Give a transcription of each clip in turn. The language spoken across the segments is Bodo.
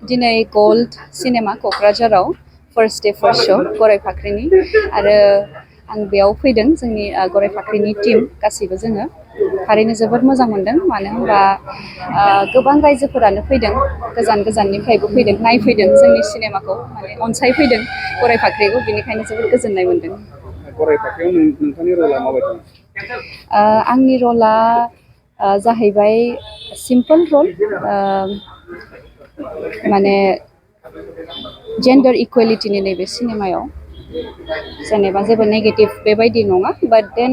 दिनै गोल्ड सिनेमा क'क्राझाराव फार्स्ट डे फार्स्ट श' गराय फाख्रिनि आरो आं बेयाव फैदों जोंनि गराय फाख्रिनि टीम गासैबो जोङो थारैनो जोबोद मोजां मोनदों मानो होनबा गोबां रायजोफोरानो फैदों गोजान गोजाननिफ्रायबो फैदों नायफैदों जोंनि सिनेमाखौ माने अनसायफैदों गराय फाख्रिखौ बेनिखायनो जोबोद गोजोननाय मोनदों। गराय फाख्रियाव नोंथांनि रला माबायदि? आंनि रला जाहैबाय सिम्पल रल माने जेन्डार इकुवेलिटिनि नैबे सिनेमायाव जेनेबा जेबो नेगेटिभ बेबायदि नङा बाट देन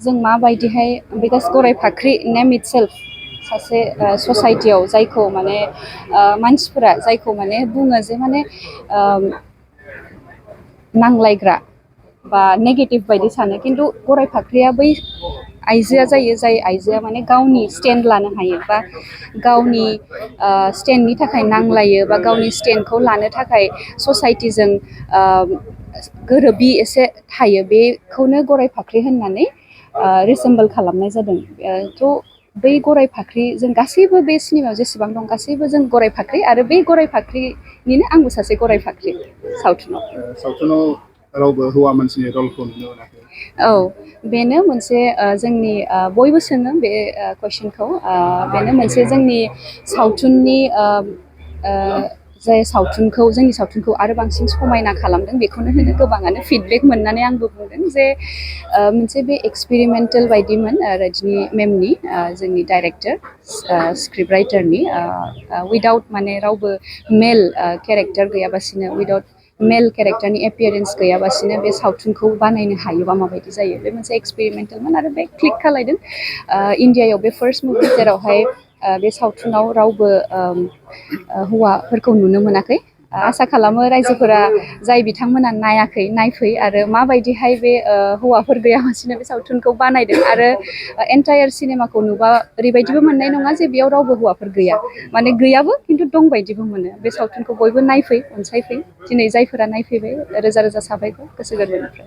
जों माबायदिहाय बिकज गराय फाख्रि नेम इटसेल्फ सासे ससाइटियाव जायखौ माने मानसिफोरा जायखौ माने बुङो जे माने नांलायग्रा बा नेगेटिभ बायदि सानो खिन्थु गराय फाख्रिया बै आइजोआ जायो जाय आइजोआ माने गावनि स्टेन्ड लानो हायो बा गावनि स्टेन्डनि थाखाय नांलायो बा गावनि स्टेन्डखौ लानो थाखाय ससाइटिजों गोरोबि एसे थायो बेखौनो गराय फाख्रि होननानै रिसेम्बल खालामनाय जादों थ' बै गराय फाख्रि जों गासैबो बे सिनेमायाव जेसेबां दं गासैबो जों गराय फाख्रि आरो बे गराय फाख्रिनिनो आंबो सासे गराय फाख्रि सावथुनाव रावबो हौवा मानसिनि रलखौ नुनो मोनाखै। औ बेनो मोनसे जोंनि बयबो सोङो बे कुइसनखौ बेनो मोनसे जोंनि सावथुननि जाय जोंनि सावथुनखौ आरो बांसिन समायना खालामदों बेखौनो होनो गोबाङानो फिडबेक मोननानै आंबो बुंदों जे मोनसे बे एक्सपेरिमेन्टेल बायदिमोन रजनी मेमनि जोंनि डाइरेक्टर स्क्रिप्ट राइटारनि उइदाउट माने रावबो मेल केरेक्टार गैयाबासिनो उइदाउट मेल केरेक्टारनि एपियारेन्स गैयाबासिनो बे सावथुनखौ बानायनो हायोबा माबायदि जायो बे मोनसे एक्सपेरिमेन्टेलमोन आरो बे क्लिक खालायदों इण्डियायाव बे फार्स्ट मुभि जेरावहाय बे सावथुनाव रावबो हौवाफोरखौ नुनो मोनाखै आसा खालामो रायजोफोरा जाय बिथांमोना नायाखै नायफै आरो माबायदिहाय बे हौवाफोर गैयाबासिनो बे सावथुनखौ बानायदों आरो एन्टायार सिनेमाखौ नुबा ओरैबायदिबो मोननाय नङा जे बेयाव रावबो हौवाफोर गैया माने गैयाबो खिन्थु दंबायदिबो मोनो बे सावथुनखौ बयबो नायफै अनसायफै दिनै जायफोरा नायफैबाय रोजा रोजा साबायखर गोसो गोरबोनिफ्राय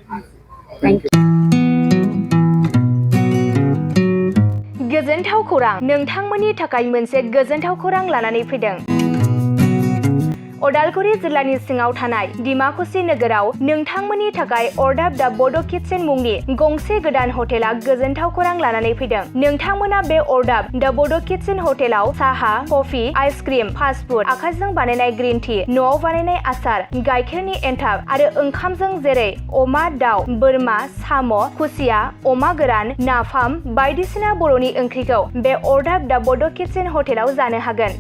थेंक इउ। गोजोनथाव खौरां नोंथांमोननि थाखाय मोनसे गोजोनथाव खौरां लानानै फैदों। उदालगुरि जिल्लानि सिङाव थानाय डिमाकुसि नोगोराव नोंथांमोननि थाखाय अरदाब दा बड' किटचेन मुंनि गंसे गोदान हटेला गोजोनथाव खौरां लानानै फैदों। नोंथांमोना बे अरदाब दा बड' किटचेन हटेलाव साहा कफि आइसक्रिम फास्ट फुड आखाइजों बानायनाय ग्रिन टि न'आव बानायनाय आसार गाइखेरनि एन्थाब आरो ओंखामजों जेरै अमा दाउ बोरमा साम' खुसिया अमा गोरान नाफाम बायदिसिना बर'नि ओंख्रिखौ बे अरदाब दा बड' किटचेन हटेलाव जानो हागोन।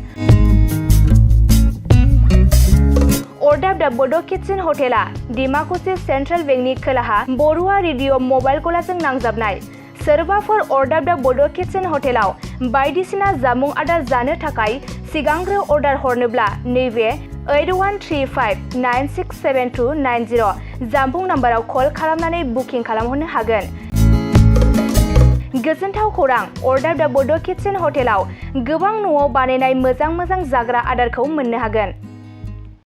अरदाब दा बड' किटचेन हटेला डिमाकुसि सेन्ट्रेल बेंकनि खोलाहा बरुवा रेडिअ मबाइल गलाजों नांजाबनाय। सोरबाफोर अरदाब दा बड' किटचेन हटेलाव बायदिसिना जामुं आदार जानो थाखाय सिगांग्रो अर्डार हरनोब्ला नैबे 8135967290 जामबुं नाम्बाराव कल खालामनानै बुकिं खालामहरनो हागोन। गोजोनथाव खौरां अरदाब दा बड' किटचेन हटेलाव गोबां न'आव बानायनाय मोजां जाग्रा आदारखौ मोननो हागोन।